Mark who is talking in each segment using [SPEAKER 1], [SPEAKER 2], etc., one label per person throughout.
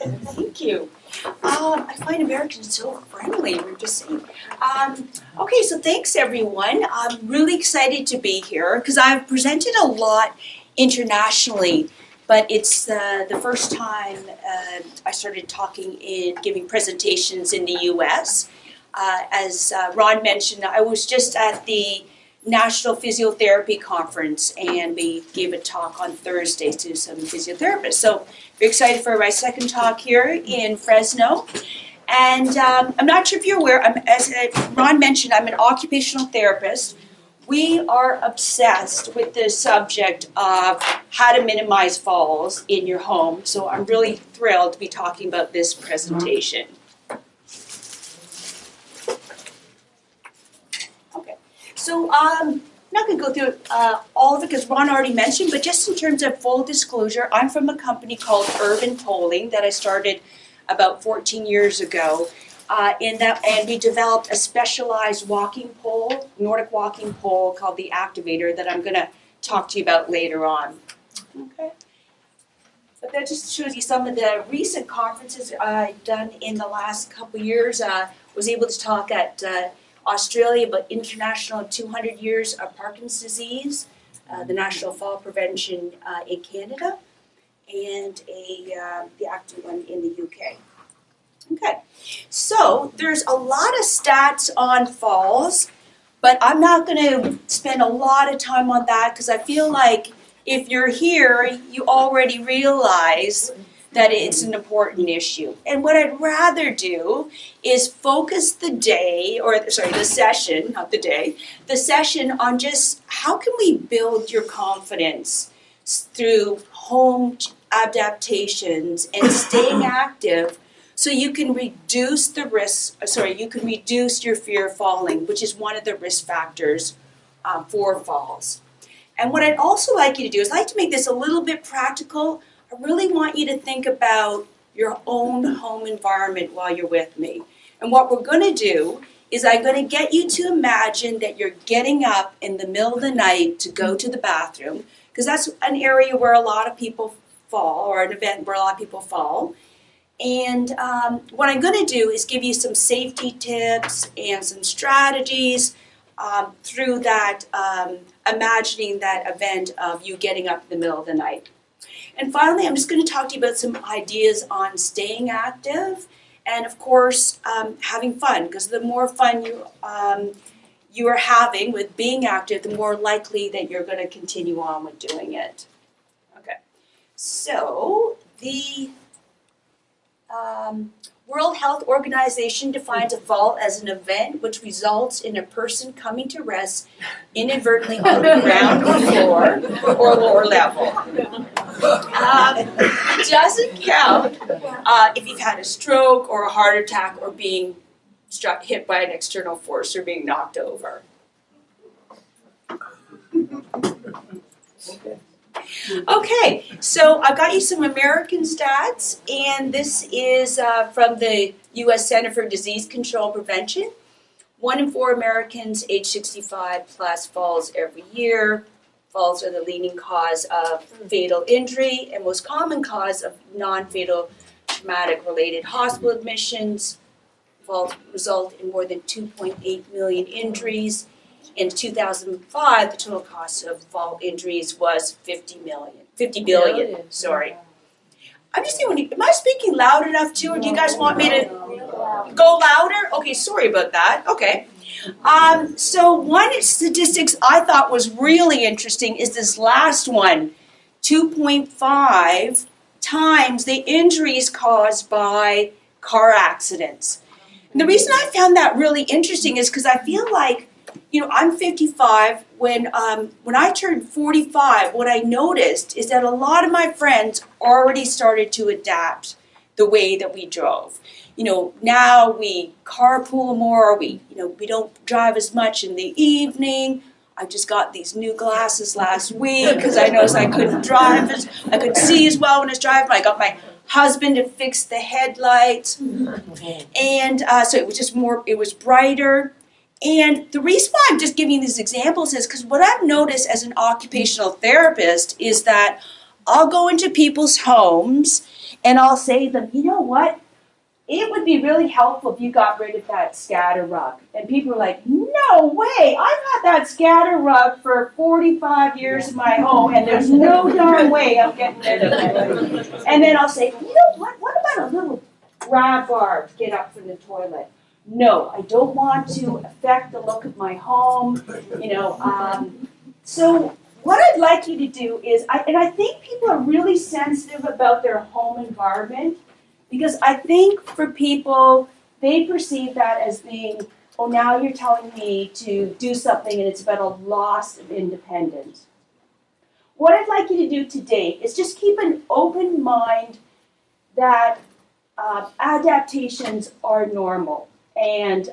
[SPEAKER 1] Thank you. I find Americans so friendly, we were just saying. Okay, so thanks everyone. I'm really excited to be here because I've presented a lot internationally, but it's the first time I started giving presentations in the US. As Ron mentioned, I was just at the National Physiotherapy Conference and we gave a talk on Thursday to some physiotherapists. So very excited for my second talk here in Fresno. And I'm not sure if you're aware, as Ron mentioned, I'm an occupational therapist. We are obsessed with the subject of how to minimize falls in your home. So I'm really thrilled to be talking about this presentation. Okay, so I'm not going to go through all of it because Ron already mentioned, but just in terms of full disclosure, I'm from a company called Urban Polling that I started about 14 years ago. And we developed a specialized walking pole, Nordic walking pole called the Activator that I'm going to talk to you about later on. Okay. But that just shows you some of the recent conferences I've done in the last couple of years. Was able to talk at Australia about International 200 Years of Parkinson's Disease, the National Fall Prevention in Canada, and the active one in the UK. Okay, so there's a lot of stats on falls, but I'm not going to spend a lot of time on that because I feel like if you're here, you already realize that it's an important issue. And what I'd rather do is focus the session on just how can we build your confidence through home adaptations and staying active so you can reduce your fear of falling, which is one of the risk factors for falls. And what I'd also like you to do is I'd like to make this a little bit practical. I really want you to think about your own home environment while you're with me. And what we're going to do is I'm going to get you to imagine that you're getting up in the middle of the night to go to the bathroom, because that's an area where a lot of people fall, or an event where a lot of people fall. And what I'm going to do is give you some safety tips and some strategies through that, imagining that event of you getting up in the middle of the night. And finally, I'm just going to talk to you about some ideas on staying active and, of course, having fun, because the more fun you are having with being active, the more likely that you're going to continue on with doing it. Okay, so the World Health Organization defines a fall as an event which results in a person coming to rest inadvertently on the ground or floor or lower level. It doesn't count if you've had a stroke or a heart attack or being hit by an external force or being knocked over. Okay, so I've got you some American stats, and this is from the U.S. Center for Disease Control and Prevention. 1 in 4 Americans age 65 plus falls every year. Falls are the leading cause of fatal injury and most common cause of non-fatal traumatic-related hospital admissions. Falls result in more than 2.8 million injuries. In 2005, the total cost of fall injuries was 50 billion, sorry. I'm just saying, am I speaking loud enough too, or do you guys want me to go louder? Okay, sorry about that. Okay. So one statistics I thought was really interesting is this last one, 2.5 times the injuries caused by car accidents. And the reason I found that really interesting is because I feel like, I'm 55. When I turned 45, what I noticed is that a lot of my friends already started to adapt the way that we drove. Now we carpool more. We don't drive as much in the evening. I just got these new glasses last week because I noticed I couldn't drive I couldn't see as well when I was driving. I got my husband to fix the headlights, and so it was just more. It was brighter. And the reason why I'm just giving these examples is because what I've noticed as an occupational therapist is that I'll go into people's homes and I'll say to them, you know what? It would be really helpful if you got rid of that scatter rug. And people are like, no way, I've had that scatter rug for 45 years in my home and there's no darn way I'm getting rid of it. And then I'll say, you know what about a little grab bar to get up from the toilet? No, I don't want to affect the look of my home, So what I'd like you to do is, I think people are really sensitive about their home environment, because I think for people, they perceive that as being, oh, now you're telling me to do something and it's about a loss of independence. What I'd like you to do today is just keep an open mind that adaptations are normal. And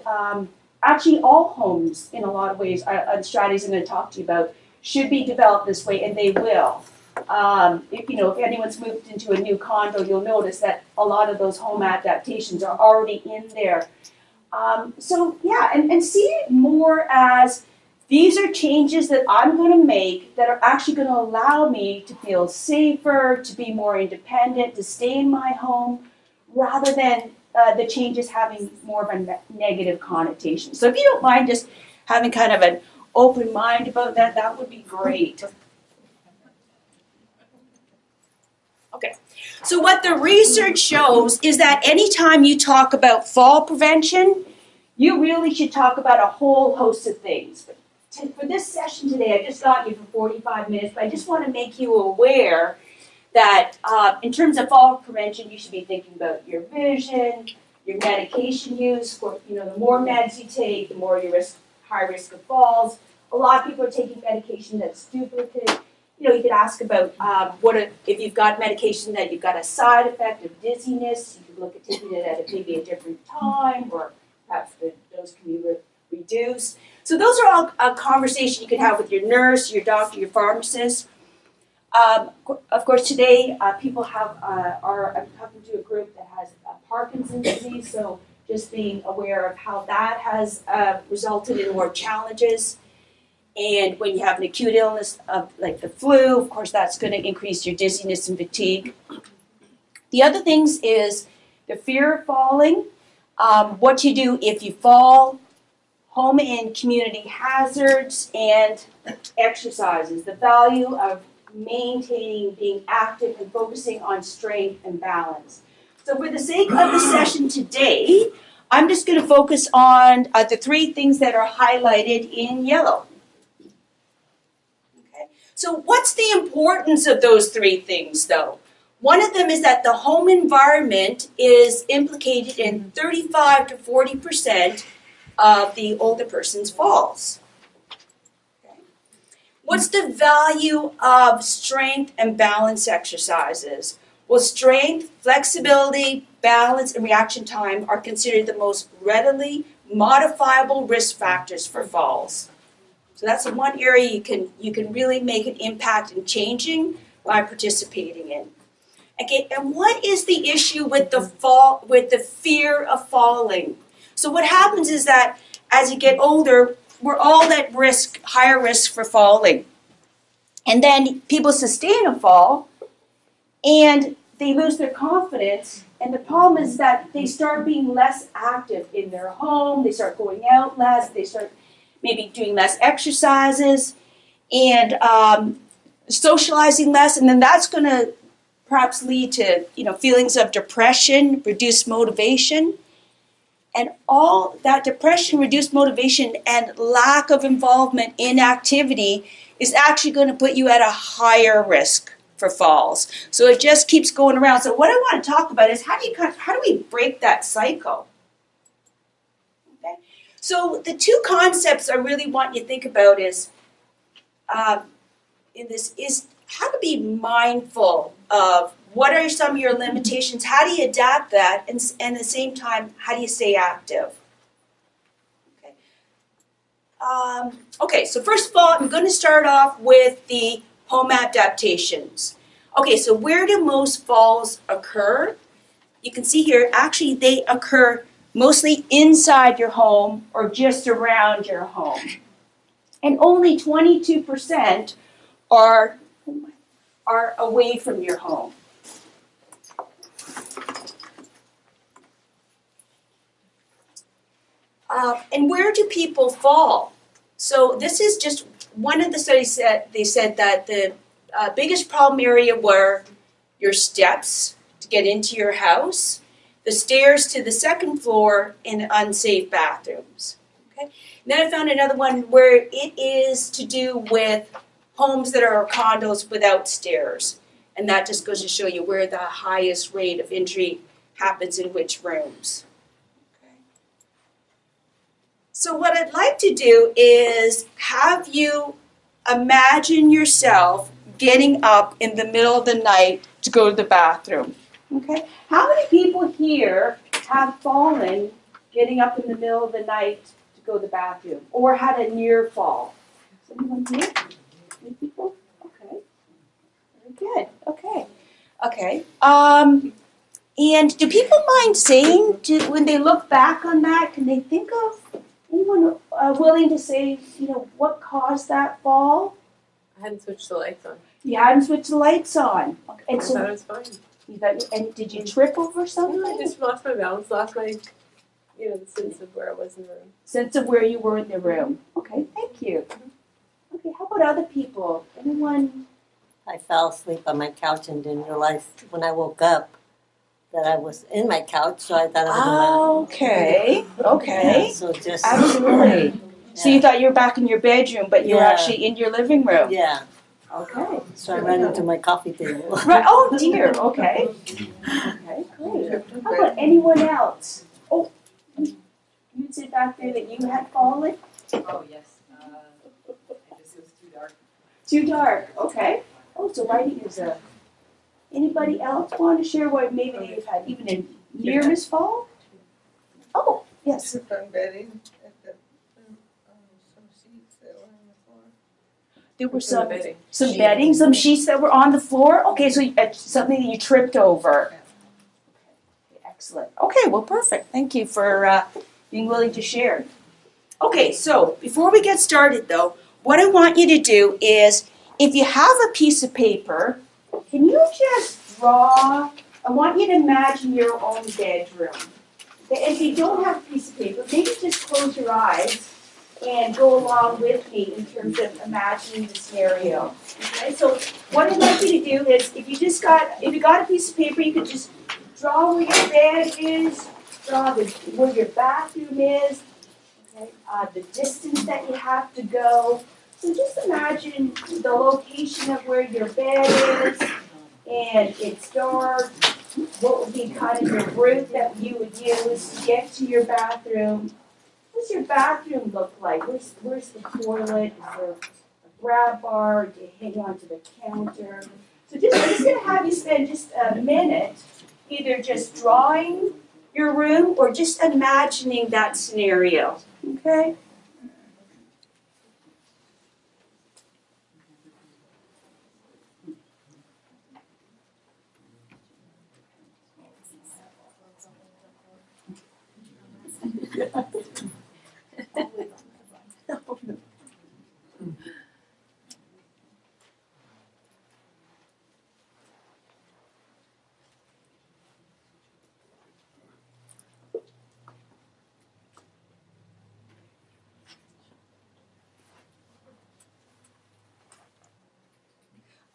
[SPEAKER 1] actually all homes, in a lot of ways, strategies I'm going to talk to you about, should be developed this way, and they will. If anyone's moved into a new condo, you'll notice that a lot of those home adaptations are already in there. And see it more as these are changes that I'm going to make that are actually going to allow me to feel safer, to be more independent, to stay in my home, rather than the changes having more of a negative connotation. So if you don't mind just having kind of an open mind about that, that would be great. Okay, so what the research shows is that anytime you talk about fall prevention, you really should talk about a whole host of things. For this session today, I just got you for 45 minutes, but I just want to make you aware that in terms of fall prevention, you should be thinking about your vision, your medication use. The more meds you take, the more you high risk of falls. A lot of people are taking medication that's duplicate. You could ask about if you've got medication that you've got a side effect of dizziness. You could look at taking it at maybe a different time, or perhaps the dose can be reduced. So those are all a conversation you can have with your nurse, your doctor, your pharmacist. Of course, today people I'm talking to a group that has Parkinson's disease, so just being aware of how that has resulted in more challenges. And when you have an acute illness like the flu, of course, that's going to increase your dizziness and fatigue. The other things is the fear of falling, what you do if you fall, home and community hazards, and exercises, the value of maintaining, being active, and focusing on strength and balance. So for the sake of the session today, I'm just going to focus on the three things that are highlighted in yellow. So what's the importance of those three things, though? One of them is that the home environment is implicated in 35 to 40% of the older person's falls. Okay. What's the value of strength and balance exercises? Well, strength, flexibility, balance, and reaction time are considered the most readily modifiable risk factors for falls. So that's the one area you can really make an impact in changing by participating in. Okay, and what is the issue with the fear of falling? So what happens is that as you get older, we're all at risk, higher risk for falling. And then people sustain a fall and they lose their confidence. And the problem is that they start being less active in their home, they start going out less, they start maybe doing less exercises and socializing less, and then that's going to perhaps lead to feelings of depression, reduced motivation, and all that depression, reduced motivation, and lack of involvement in activity is actually going to put you at a higher risk for falls. So it just keeps going around. So what I want to talk about is how do we break that cycle? So the two concepts I really want you to think about is how to be mindful of what are some of your limitations, how do you adapt that, and at the same time, how do you stay active? Okay, so first of all, I'm going to start off with the home adaptations. Okay, so where do most falls occur? You can see here, actually they occur mostly inside your home or just around your home. And only 22% are are away from your home. And where do people fall? So this is just one of the studies that they said that the biggest problem area were your steps to get into your house, the stairs to the second floor, and unsafe bathrooms. Okay. And then I found another one where it is to do with homes that are condos without stairs. And that just goes to show you where the highest rate of injury happens in which rooms. So what I'd like to do is have you imagine yourself getting up in the middle of the night to go to the bathroom. Okay? How many people here have fallen getting up in the middle of the night to go to the bathroom or had a near fall? Is anyone here? Any people? Okay. Very good. Okay. Okay. And do people mind saying, when they look back on that, can they think of anyone willing to say, what caused that fall?
[SPEAKER 2] I hadn't switched the lights on.
[SPEAKER 1] You hadn't switched the lights on. Okay. And
[SPEAKER 2] I thought it was fine.
[SPEAKER 1] And did you trip over something?
[SPEAKER 2] No, I just lost my balance, lost my, the sense of where I was in the room.
[SPEAKER 1] Sense of where you were in the room. Okay, thank you. Okay, how about other people? Anyone?
[SPEAKER 3] I fell asleep on my couch and didn't realize when I woke up that I was in my couch, so I thought I was
[SPEAKER 1] Okay, okay.
[SPEAKER 3] Yeah, so just
[SPEAKER 1] Absolutely. So you thought you were back in your bedroom, but you were actually in your living room.
[SPEAKER 3] Yeah.
[SPEAKER 1] Okay.
[SPEAKER 3] So I ran into my coffee table.
[SPEAKER 1] Right. Oh dear. Okay. Okay. Great. How about anyone else? Oh, you said back there that you had fallen.
[SPEAKER 4] Oh, yes. I guess it was too dark.
[SPEAKER 1] Too dark. Okay. Oh, so writing is a. Anybody else want to share what maybe they've had even a near miss fall? Oh, yes.
[SPEAKER 5] Tripped on bedding at the, some sheets that were on the floor.
[SPEAKER 1] There were
[SPEAKER 2] bedding.
[SPEAKER 1] some bedding, some sheets that were on the floor. Okay, so something that you tripped over. Okay, excellent. Okay, well, perfect. Thank you for being willing to share. Okay, so before we get started, though, what I want you to do is, if you have a piece of paper, can you just draw? I want you to imagine your own bedroom. Okay, if you don't have a piece of paper, maybe just close your eyes and go along with me in terms of imagining the scenario. Okay, so what I'd like you to do is, if you got a piece of paper, you could just draw where your bed is, draw where your bathroom is, okay, the distance that you have to go. So just imagine the location of where your bed is, and it's dark. What would be kind of your route that you would use to get to your bathroom? What does your bathroom look like? Where's the toilet? Is there a grab bar? Do you hang onto the counter? So I'm just going to have you spend just a minute either just drawing your room or just imagining that scenario. Okay?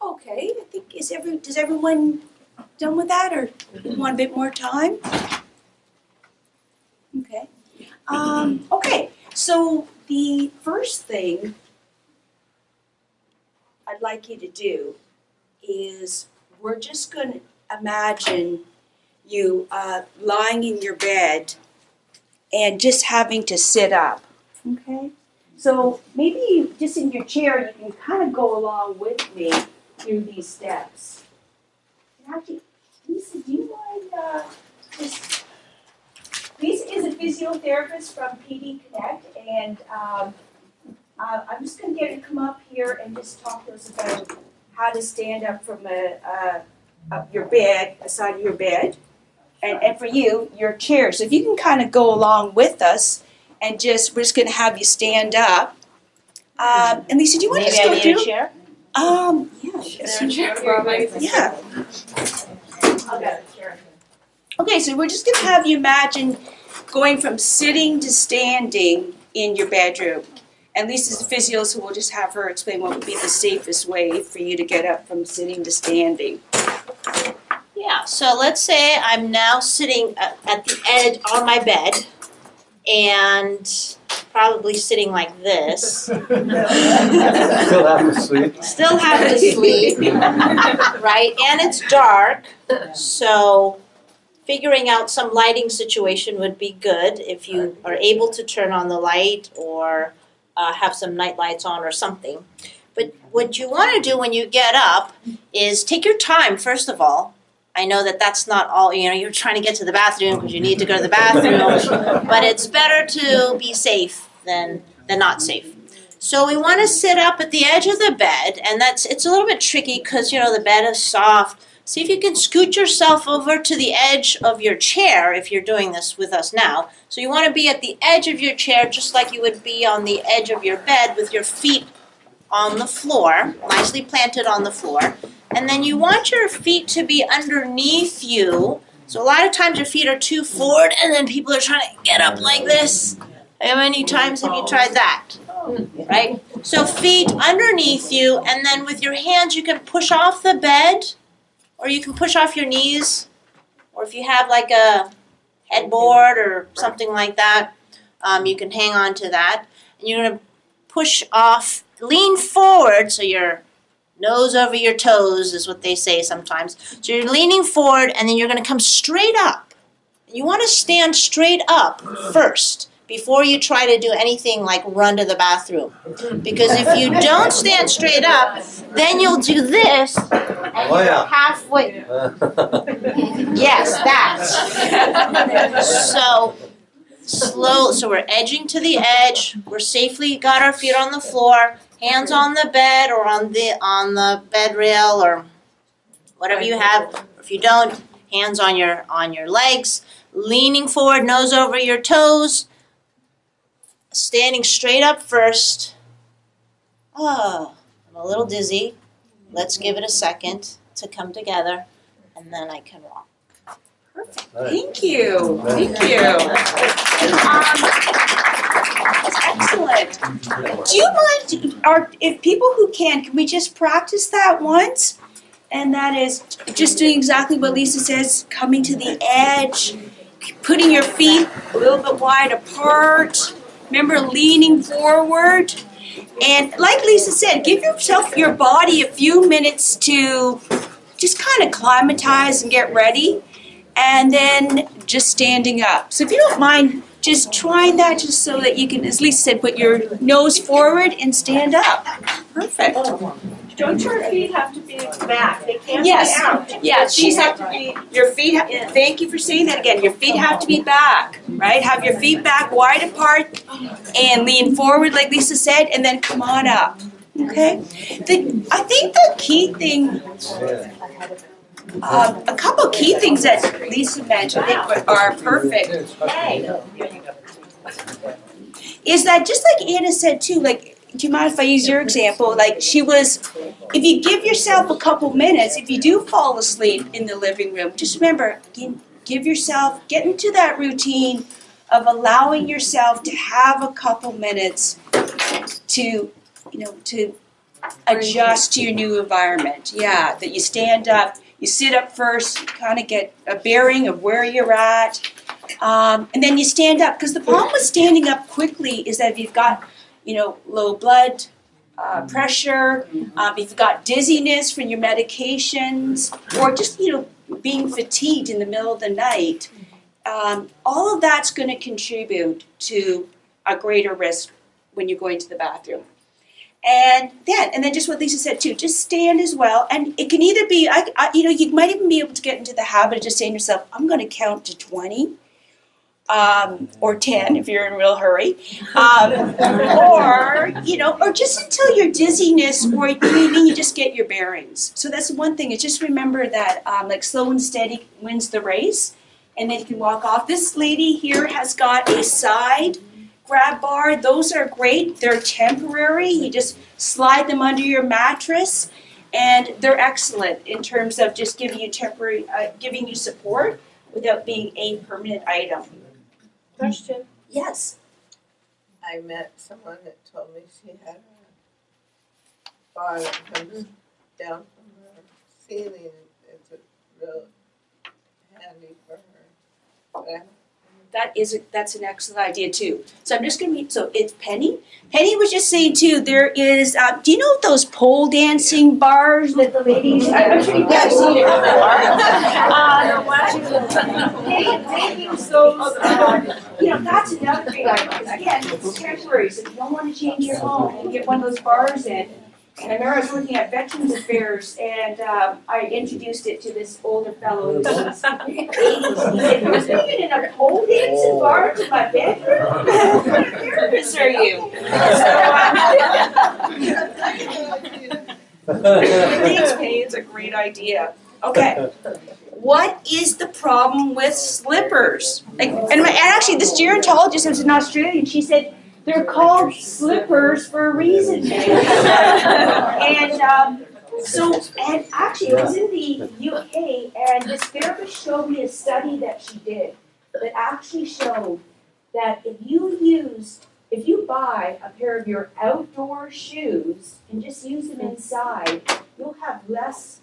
[SPEAKER 1] Okay, I think is everyone done with that, or you want a bit more time? Okay. Okay, so the first thing I'd like you to do is we're just going to imagine you lying in your bed and just having to sit up. Okay? So maybe just in your chair you can kind of go along with me through these steps. And actually, Lisa, do you mind just... Lisa is a physiotherapist from PD Connect, and I'm just going to get her to come up here and just talk to us about how to stand up from your bed, a side of your bed, and for you, your chair. So if you can kind of go along with us, and we're just going to have you stand up. And Lisa, do you want to just go through?
[SPEAKER 6] A chair?
[SPEAKER 1] Yeah. Yeah. Okay, so we're just gonna have you imagine going from sitting to standing in your bedroom. And Lisa's a physio, so we'll just have her explain what would be the safest way for you to get up from sitting to standing.
[SPEAKER 6] Yeah, so let's say I'm now sitting at the edge on my bed and probably sitting like this.
[SPEAKER 7] Still have to sleep.
[SPEAKER 6] Still have to sleep, right? And it's dark, so figuring out some lighting situation would be good if you are able to turn on the light or have some night lights on or something. But what you want to do when you get up is take your time, first of all. I know that that's not all, you're trying to get to the bathroom because you need to go to the bathroom, but it's better to be safe than not safe. So we want to sit up at the edge of the bed, and it's a little bit tricky because, the bed is soft. See if you can scoot yourself over to the edge of your chair if you're doing this with us now. So you want to be at the edge of your chair just like you would be on the edge of your bed with your feet on the floor, nicely planted on the floor. And then you want your feet to be underneath you. So a lot of times your feet are too forward and then people are trying to get up like this. How many times have you tried that? Right? So feet underneath you, and then with your hands you can push off the bed, or you can push off your knees, or if you have like a headboard or something like that, you can hang on to that. And you're going to push off, lean forward, so your nose over your toes is what they say sometimes. So you're leaning forward, and then you're going to come straight up. You want to stand straight up first before you try to do anything like run to the bathroom. Because if you don't stand straight up, then you'll do this, and you're halfway. Yes, that. So we're edging to the edge. We're safely got our feet on the floor, hands on the bed or on the bed rail or whatever you have. If you don't, hands on your legs, leaning forward, nose over your toes, standing straight up first. Oh, I'm a little dizzy. Let's give it a second to come together, and then I can walk.
[SPEAKER 1] Perfect. Thank you. Thank you. Excellent. Do you mind, if people who can we just practice that once? And that is just doing exactly what Lisa says, coming to the edge, putting your feet a little bit wide apart. Remember, leaning forward. And like Lisa said, give your body a few minutes to just kind of climatize and get ready. And then just standing up. So if you don't mind just trying that, just so that you can, as Lisa said, put your nose forward and stand up. Perfect.
[SPEAKER 2] Don't your feet have to be back? They can't
[SPEAKER 1] Yes.
[SPEAKER 2] be out.
[SPEAKER 1] Yes, these have to be, your feet, thank you for saying that again. Your feet have to be back, right? Have your feet back wide apart and lean forward like Lisa said, and then come on up. Okay? I think the key thing, a couple key things that Lisa mentioned I think are perfect. Is that just like Anna said too, like, do you mind if I use your example? Like if you give yourself a couple minutes, if you do fall asleep in the living room, just remember, get into that routine of allowing yourself to have a couple minutes to adjust to your new environment. Yeah, that you stand up, you sit up first, kind of get a bearing of where you're at, and then you stand up. Because the problem with standing up quickly is that if you've got low blood pressure, if you've got dizziness from your medications, or just, being fatigued in the middle of the night, all of that's going to contribute to a greater risk when you're going to the bathroom. And then just what Lisa said too, just stand as well. And it can either be, you might even be able to get into the habit of just saying to yourself, I'm going to count to 20. Or 10 if you're in a real hurry, or just until your dizziness or you just get your bearings. So that's one thing, is just remember that like slow and steady wins the race, and then you can walk off. This lady here has got a side grab bar, those are great. They're temporary. You just slide them under your mattress, and they're excellent in terms of just giving you giving you support without being a permanent item.
[SPEAKER 2] Question.
[SPEAKER 1] Yes.
[SPEAKER 5] I met someone that told me she had a bar that comes down from her ceiling. It's real handy for her. But
[SPEAKER 1] That's an excellent idea too. So I'm just gonna meet. So it's Penny. Penny was just saying too. There is. Do you know those pole dancing bars that the ladies? I'm sure you guys seen it before. They use those. That's another great idea. 'Cause again, it's temporary. So if you don't want to change your home, you get one of those bars in. And I remember I was looking at Veterans Affairs, and I introduced it to this older fellow. He said, "You're taking in a pole dancing bar to my bedroom? What kind of therapist are you?" Thanks, Penny. It's a great idea. Okay. What is the problem with slippers? And actually, this gerontologist was in Australia, and she said, they're called slippers for a reason. And actually, it was in the UK, and this therapist showed me a study that she did that actually showed that if you buy a pair of your outdoor shoes and just use them inside, you'll have less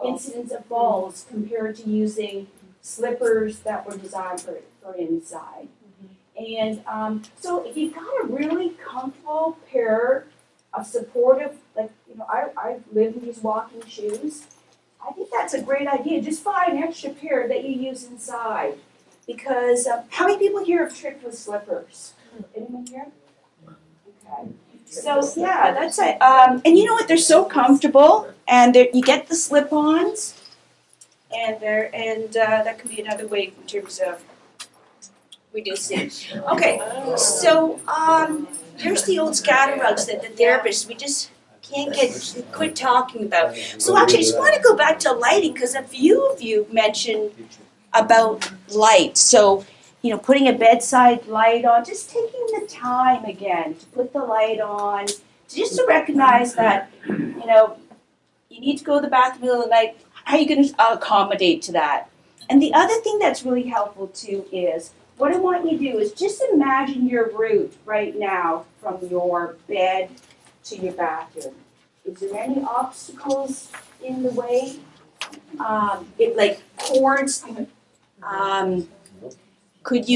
[SPEAKER 1] incidents of falls compared to using slippers that were designed for inside. And so if you've got a really comfortable pair of supportive, I live in these walking shoes, I think that's a great idea. Just buy an extra pair that you use inside. Because how many people here have tripped with slippers? Anyone here? Okay. So yeah, that's it. And you know what? They're so comfortable, and you get the slip-ons, and that can be another way in terms of reducing. Okay, so here's the old scatter rugs that the therapists we just can't quit talking about. So actually, I just want to go back to lighting because a few of you mentioned about light. So putting a bedside light on, just taking the time again to put the light on, just to recognize that you need to go to the bathroom in the middle of the night. How are you going to accommodate to that? And the other thing that's really helpful too is, what I want you to do is just imagine your route right now from your bed to your bathroom. Is there any obstacles in the way? Like cords? Could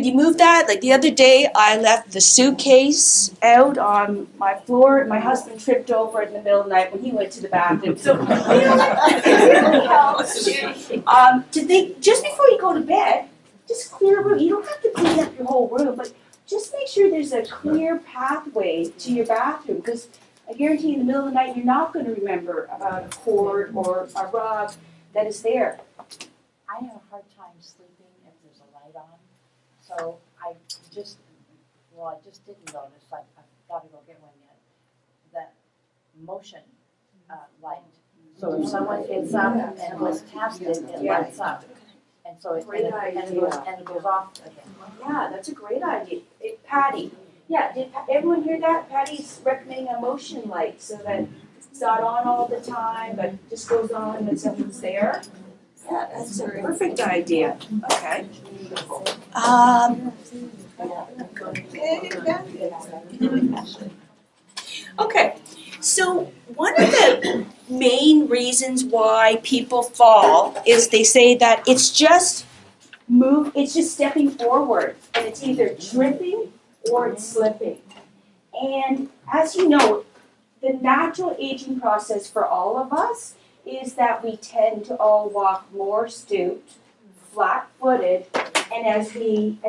[SPEAKER 1] you move that? Like the other day, I left the suitcase out on my floor, and my husband tripped over it in the middle of the night when he went to the bathroom. So, it really helps to think, just before you go to bed, just clear a room. You don't have to clean up your whole room, but just make sure there's a clear pathway to your bathroom, because I guarantee in the middle of the night, you're not going to remember about a cord or a rug that is there.
[SPEAKER 8] I have a hard time sleeping if there's a light on. So I just didn't notice, I've got to go get one yet, that motion light. So if someone gets up and goes past it, it lights up. And so it goes off again.
[SPEAKER 1] Yeah, that's a great idea. Patty, did everyone hear that? Patty's recommending a motion light so that it's not on all the time, but just goes on when someone's there. Yeah, that's a perfect idea. Okay. Okay, so one of the main reasons why people fall is they say that it's just stepping forward, and it's either tripping or it's slipping. And as you know, the natural aging process for all of us is that we tend to all walk more stooped, flat-footed, and as you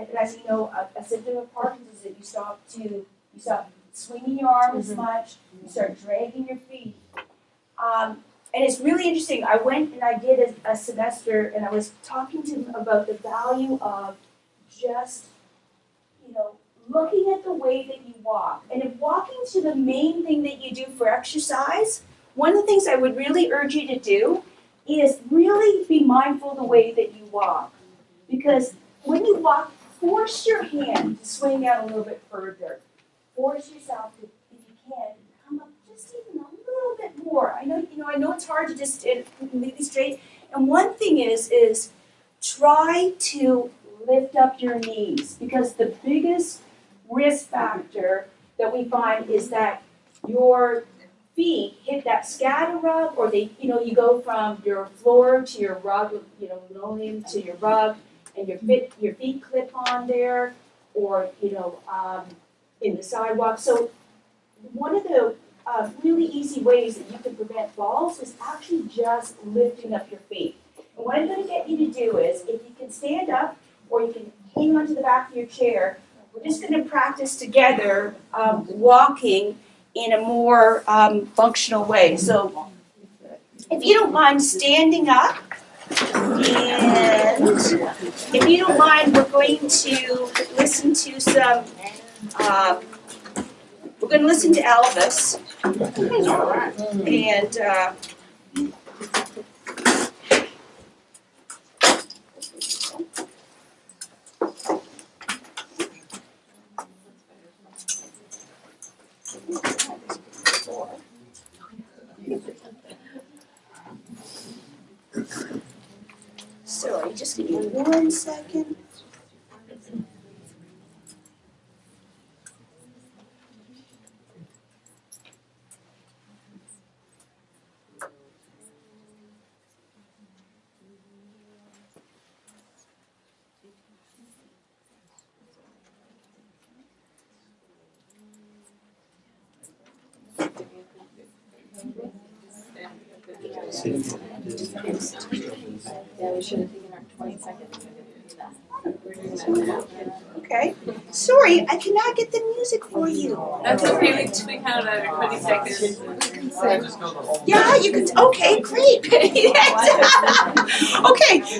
[SPEAKER 1] know, a symptom of Parkinson's is that you stop swinging your arm as much, you start dragging your feet. And it's really interesting. I went and I did a semester, and I was talking to them about the value of just, looking at the way that you walk. And if walking is the main thing that you do for exercise, one of the things I would really urge you to do is really be mindful of the way that you walk. Because when you walk, force your hand to swing out a little bit further. Force yourself to, if you can, come up just even a little bit more. I know it's hard to just stand completely straight. And one thing is try to lift up your knees, because the biggest risk factor that we find is that your feet hit that scatter rug, or you go from your floor to your rug, linoleum to your rug, and your feet clip on there, or in the sidewalk. So one of the really easy ways that you can prevent falls is actually just lifting up your feet. And what I'm going to get you to do is, if you can stand up or you can hang onto the back of your chair, we're just going to practice together walking in a more functional way. So if you don't mind standing up, and if you don't mind, we're going to listen to some, we're going to listen to Elvis. And sorry, just give me 1 second.
[SPEAKER 2] Yeah, we should have taken our 20 seconds.
[SPEAKER 1] Okay. Sorry, I cannot get the music for you.
[SPEAKER 2] That's okay, we counted out our 20 seconds.
[SPEAKER 1] Yeah, you can. Okay, great. Okay,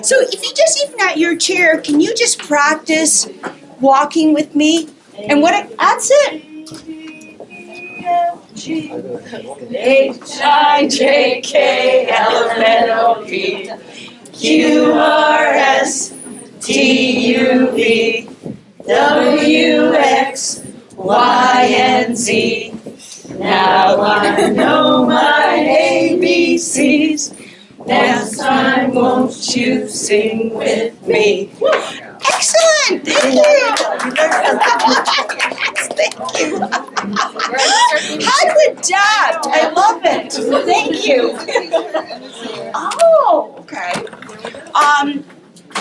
[SPEAKER 1] so if you just even at your chair, can you just practice walking with me? And that's it.
[SPEAKER 9] HIJKLMNOPQRSTUVWXYZ. Now I know my ABCs. Next time, won't you sing with me?
[SPEAKER 1] Excellent. Thank you. Thank you. How to adapt. I love it. Thank you. Oh, okay.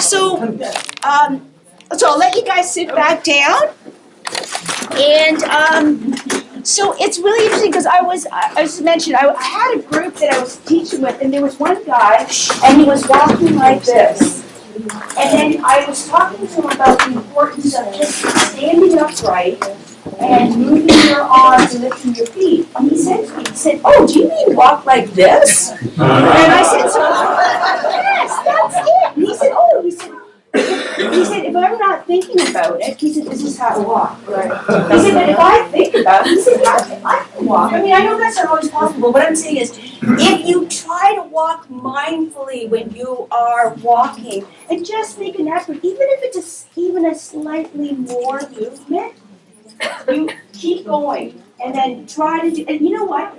[SPEAKER 1] So I'll let you guys sit back down. And so it's really interesting, because I just mentioned, I had a group that I was teaching with, and there was one guy, and he was walking like this. And then I was talking to him about the importance of just standing upright and moving your arms and lifting your feet. And he said to me, "Oh, do you mean walk like this?" And I said, "Yes, that's it." And he said, if I'm not thinking about it, he said, this is how I walk. Right. He said, but if I think about it, he said, I can walk. I mean, I know that's not always possible. What I'm saying is, if you try to walk mindfully when you are walking, and just make an effort, even if it's even a slightly more movement, you keep going. And then try to do, and you know what?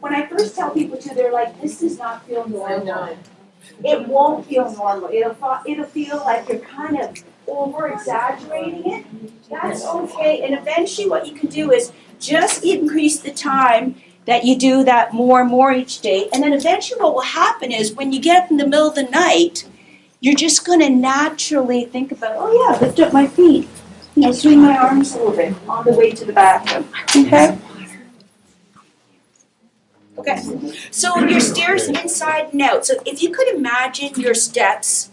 [SPEAKER 1] When I first tell people to, they're like, this does not feel normal. It won't feel normal. It'll feel like you're kind of over-exaggerating it. That's okay. And eventually what you can do is just increase the time that you do that more and more each day. And then eventually what will happen is, when you get up in the middle of the night, you're just going to naturally think about, oh yeah, lift up my feet. Swing my arms a little bit on the way to the bathroom. Okay? Okay, so your stairs inside and out. So if you could imagine your steps,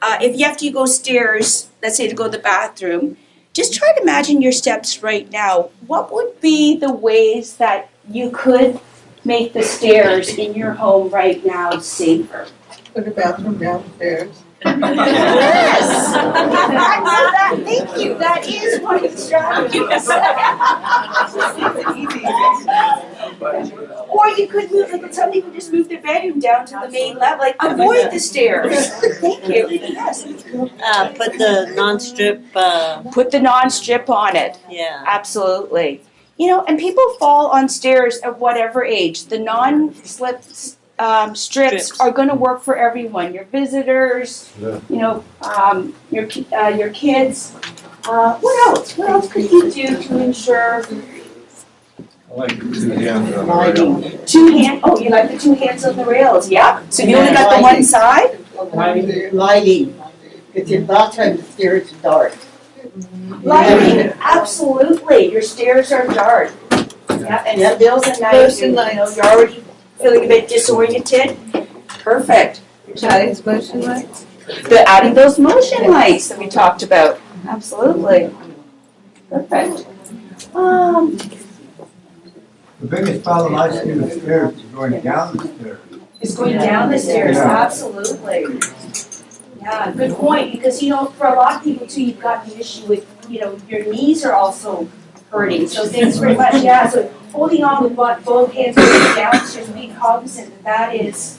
[SPEAKER 1] if you have to go stairs, let's say to go to the bathroom, just try to imagine your steps right now. What would be the ways that you could make the stairs in your home right now safer?
[SPEAKER 5] Put a bathroom downstairs.
[SPEAKER 1] Yes! Thank you. That is one of the strategies. Or you could move, like some people just move their bedroom down to the main level, like avoid the stairs. Thank you, yes.
[SPEAKER 3] Put the non-strip,
[SPEAKER 1] Put the non-strip on it,
[SPEAKER 3] yeah.
[SPEAKER 1] absolutely. You know, and people fall on stairs at whatever age. The non-slip strips are gonna work for everyone, your visitors,
[SPEAKER 7] Yeah.
[SPEAKER 1] you know, your kids. What else? What else could you do to ensure
[SPEAKER 7] I like the two hands on the rail.
[SPEAKER 1] oh, you like the two hands on the rails, yeah? So you only got the one side?
[SPEAKER 9] Lighting. Because a lot of times the stairs are dark.
[SPEAKER 1] Lighting, absolutely, your stairs are dark. Yeah, and the bills at night, you know, you're already feeling a bit disoriented. Perfect.
[SPEAKER 5] Chinese motion lights?
[SPEAKER 1] Adding those motion lights that we talked about, absolutely. Perfect.
[SPEAKER 10] The biggest problem I see with stairs is going down the stairs.
[SPEAKER 1] It's going down the stairs,
[SPEAKER 10] Yeah.
[SPEAKER 1] absolutely. Yeah, good point, because, you know, for a lot of people too, you've got the issue with, you know, your knees are also hurting, so thanks very much, yeah, so holding on with both hands going downstairs, being cognizant that is,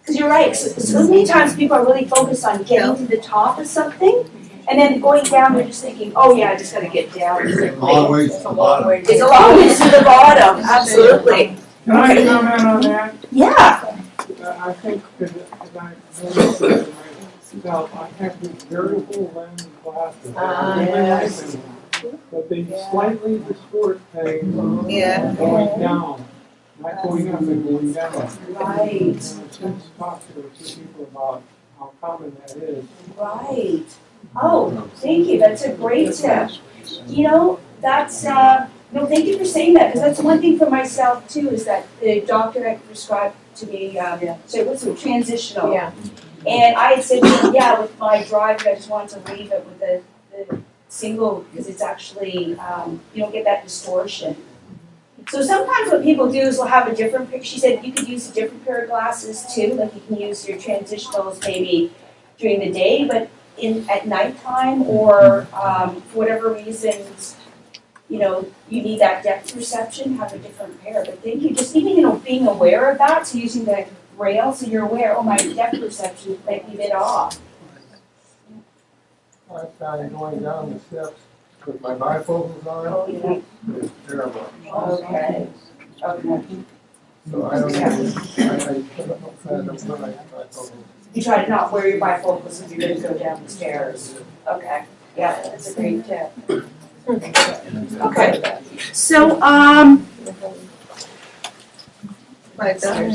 [SPEAKER 1] because you're right, so many times people are really focused on getting to the top of something, and then going down, they're just thinking, oh yeah, I just gotta get down.
[SPEAKER 10] It's a long ways to the bottom.
[SPEAKER 1] It's a long ways to the bottom, absolutely.
[SPEAKER 11] Can I comment on that?
[SPEAKER 1] Yeah,
[SPEAKER 11] I think that I myself, I have these very full lens glasses.
[SPEAKER 5] Yes.
[SPEAKER 11] But they slightly distort things
[SPEAKER 5] Yeah.
[SPEAKER 11] going down, not going up and going down.
[SPEAKER 1] right,
[SPEAKER 11] And I've since talked to a few people about how common that is.
[SPEAKER 1] right. Oh, thank you, that's a great tip. You know, that's, no, thank you for saying that, because that's one thing for myself too, is that the doctor had prescribed to me, so what's it, transitional.
[SPEAKER 2] Yeah.
[SPEAKER 1] And I had said, to him, yeah, with my driver, I just want to leave it with the single, because it's actually, you don't get that distortion. So sometimes what people do is they'll have a different, she said you could use a different pair of glasses too, like you can use your transitionals maybe during the day, but at nighttime or for whatever reasons, you know, you need that depth perception, have a different pair. But thank you, just even, you know, being aware of that, so using the rail, so you're aware, oh, my depth perception might be a bit off.
[SPEAKER 10] I found going down the steps with my bifocals on,
[SPEAKER 1] Oh, yeah,
[SPEAKER 10] it's terrible.
[SPEAKER 1] okay, okay.
[SPEAKER 10] So I don't, I put my bifocals.
[SPEAKER 1] You try to not wear your bifocals if you're gonna go down the stairs. Okay, yeah, that's a great tip. Okay, so,
[SPEAKER 5] My daughter.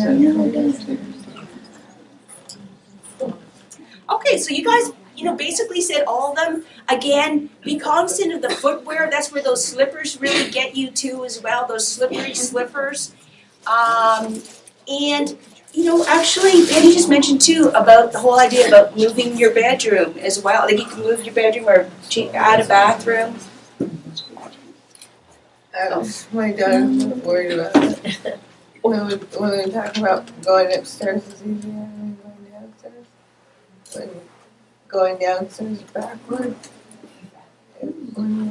[SPEAKER 1] okay, so you guys, you know, basically said all of them. Again, be cognizant of the footwear. That's where those slippers really get you too as well, those slippery slippers. And, you know, actually, Penny just mentioned too about the whole idea about moving your bedroom as well. Like you can move your bedroom or add a bathroom.
[SPEAKER 5] My daughter's worried about it. When we talk about going upstairs is easier than going downstairs. When going downstairs backward.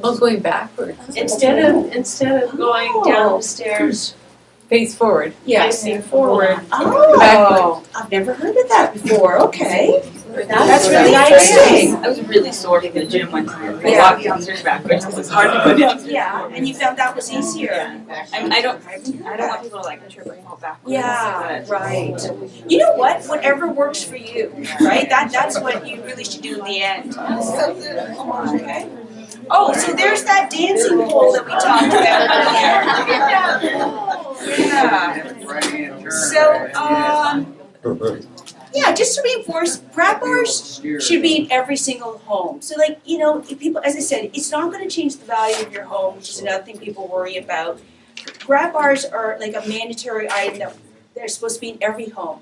[SPEAKER 2] Oh, going backwards.
[SPEAKER 6] Instead of going down the stairs
[SPEAKER 2] Face forward.
[SPEAKER 6] facing forward.
[SPEAKER 1] Oh, I've never heard of that before. Okay, that's really interesting.
[SPEAKER 4] I was really sore from the gym one time. I
[SPEAKER 1] Yeah.
[SPEAKER 4] walked downstairs backwards because it's hard to go downstairs.
[SPEAKER 1] Yeah, and you found that was easier.
[SPEAKER 4] I don't want people to like trip and fall backwards.
[SPEAKER 1] Yeah,
[SPEAKER 4] but-
[SPEAKER 1] right. You know what? Whatever works for you, right? That's what you really should do in the end. Okay. Oh, so there's that dancing pole that we talked about earlier. Yeah. So, yeah, just to reinforce, grab bars should be in every single home. So, like, you know, if people, as I said, it's not going to change the value of your home, which is another thing people worry about. Grab bars are like a mandatory item that they're supposed to be in every home.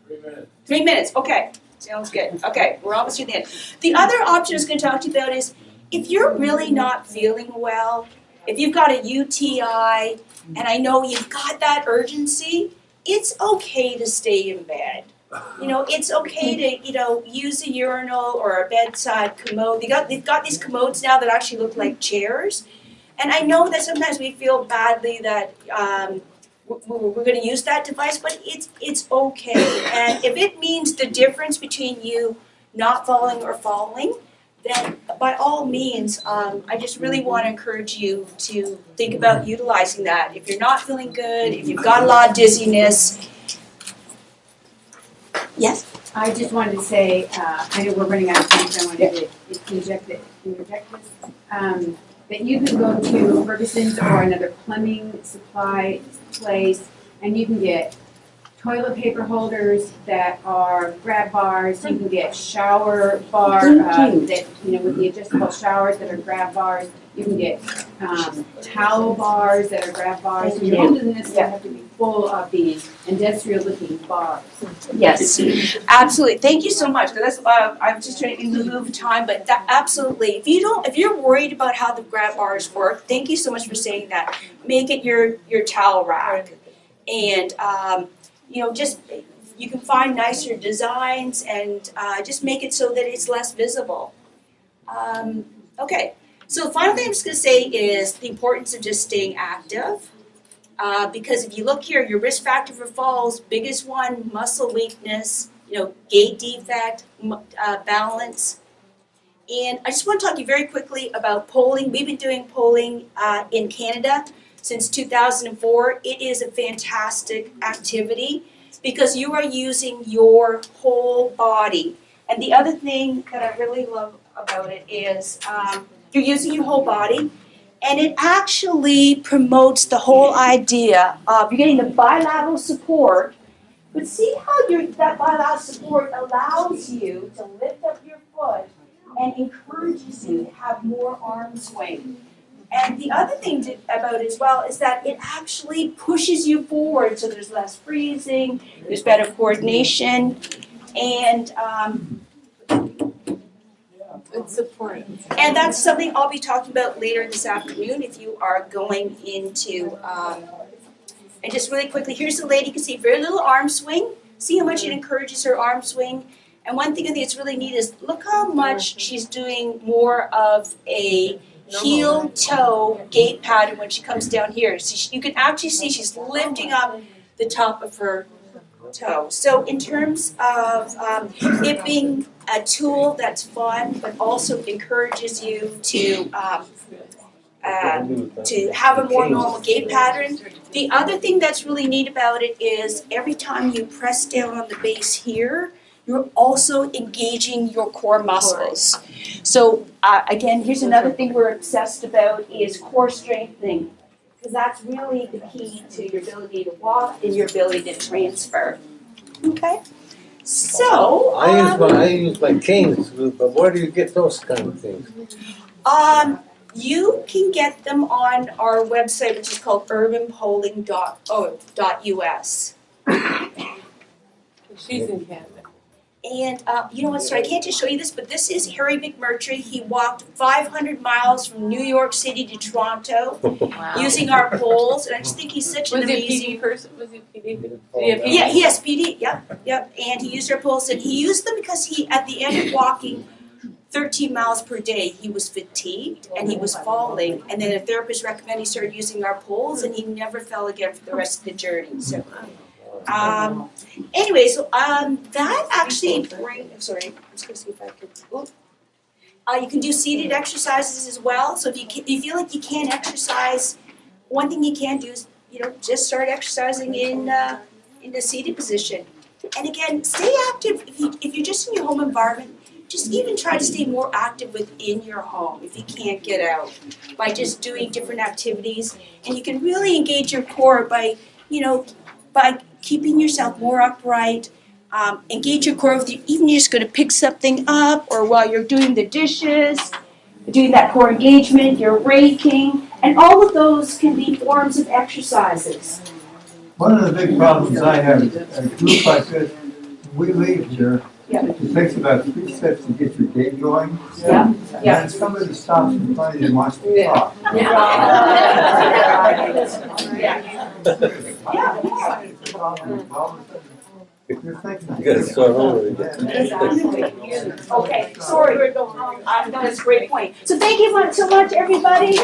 [SPEAKER 7] 3 minutes.
[SPEAKER 1] 3 minutes, okay. Sounds good. Okay, we're almost to the end. The other option I was going to talk to you about is if you're really not feeling well, if you've got a UTI, and I know you've got that urgency, it's okay to stay in bed. You know, it's okay to, you know, use a urinal or a bedside commode. They've got these commodes now that actually look like chairs. And I know that sometimes we feel badly that we're gonna use that device, but it's okay. And if it means the difference between you not falling or falling, then by all means, I just really want to encourage you to think about utilizing that. If you're not feeling good, if you've got a lot of dizziness. Yes?
[SPEAKER 12] I just wanted to say, I know we're running out of time, so I wanted to interject this. That you can go to Ferguson's or another plumbing supply place, and you can get toilet paper holders that are grab bars. You can get shower bar that, you know, with the adjustable showers that are grab bars. You can get towel bars that are grab bars. So your home doesn't necessarily have to be full of these industrial-looking bars.
[SPEAKER 1] Yes, absolutely. Thank you so much. That's I'm just trying to move time, but that, absolutely. If you're worried about how the grab bars work, thank you so much for saying that. Make it your towel rack, and you know, just you can find nicer designs and just make it so that it's less visible. Okay. So the final thing I'm just going to say is the importance of just staying active. Because if you look here, your risk factor for falls, biggest one, muscle weakness, you know, gait defect, balance. And I just want to talk to you very quickly about polling. We've been doing polling in Canada since 2004. It is a fantastic activity because you are using your whole body. And the other thing that I really love about it is you're using your whole body. And it actually promotes the whole idea of you're getting the bilateral support, but see how that bilateral support allows you to lift up your foot and encourages you to have more arm swing. And the other thing about it as well is that it actually pushes you forward, so there's less freezing, there's better coordination, and
[SPEAKER 2] It's support.
[SPEAKER 1] and that's something I'll be talking about later this afternoon if you are going into, and just really quickly, here's the lady, you can see very little arm swing. See how much it encourages her arm swing. And one thing I think that's really neat is look how much she's doing more of a heel-toe gait pattern when she comes down here. So you can actually see she's lifting up the top of her toe. So in terms of it being a tool that's fun, but also encourages you to have a more normal gait pattern. The other thing that's really neat about it is every time you press down on the base here, you're also engaging your core muscles. So again, here's another thing we're obsessed about is core strengthening, because that's really the key to your ability to walk and your ability to transfer. Okay? So
[SPEAKER 10] I use my canes, but where do you get those kind of things?
[SPEAKER 1] you can get them on our website, which is called urbanpolling.us.
[SPEAKER 2] She's in Canada.
[SPEAKER 1] And you know what, sorry, I can't just show you this, but this is Harry McMurtry. He walked 500 miles from New York City to Toronto using our poles, and I just think he's such an amazing
[SPEAKER 2] person? Was he PD?
[SPEAKER 1] Yeah, he has PD, yep. And he used our poles, and he used them because he, at the end of walking 13 miles per day, he was fatigued and he was falling. And then a therapist recommended he started using our poles, and he never fell again for the rest of the journey. So, anyway, so that actually brings. I'm sorry, I'm just gonna see if I could. You can do seated exercises as well. So if you feel like you can't exercise, one thing you can do is just start exercising in the seated position. And again, stay active. If you're just in your home environment, just even try to stay more active within your home if you can't get out by just doing different activities. And you can really engage your core by keeping yourself more upright. Engage your core with even you're just going to pick something up, or while you're doing the dishes, doing that core engagement, you're raking, and all of those can be forms of exercises.
[SPEAKER 13] One of the big problems I have is a group like this, we leave here, it takes about 3 steps to get your day going.
[SPEAKER 1] Yeah.
[SPEAKER 13] And somebody stops in front of you and wants to talk. If you're thinking,
[SPEAKER 10] You gotta start over again.
[SPEAKER 1] Okay, sorry. That's a great point. So thank you so much, everybody.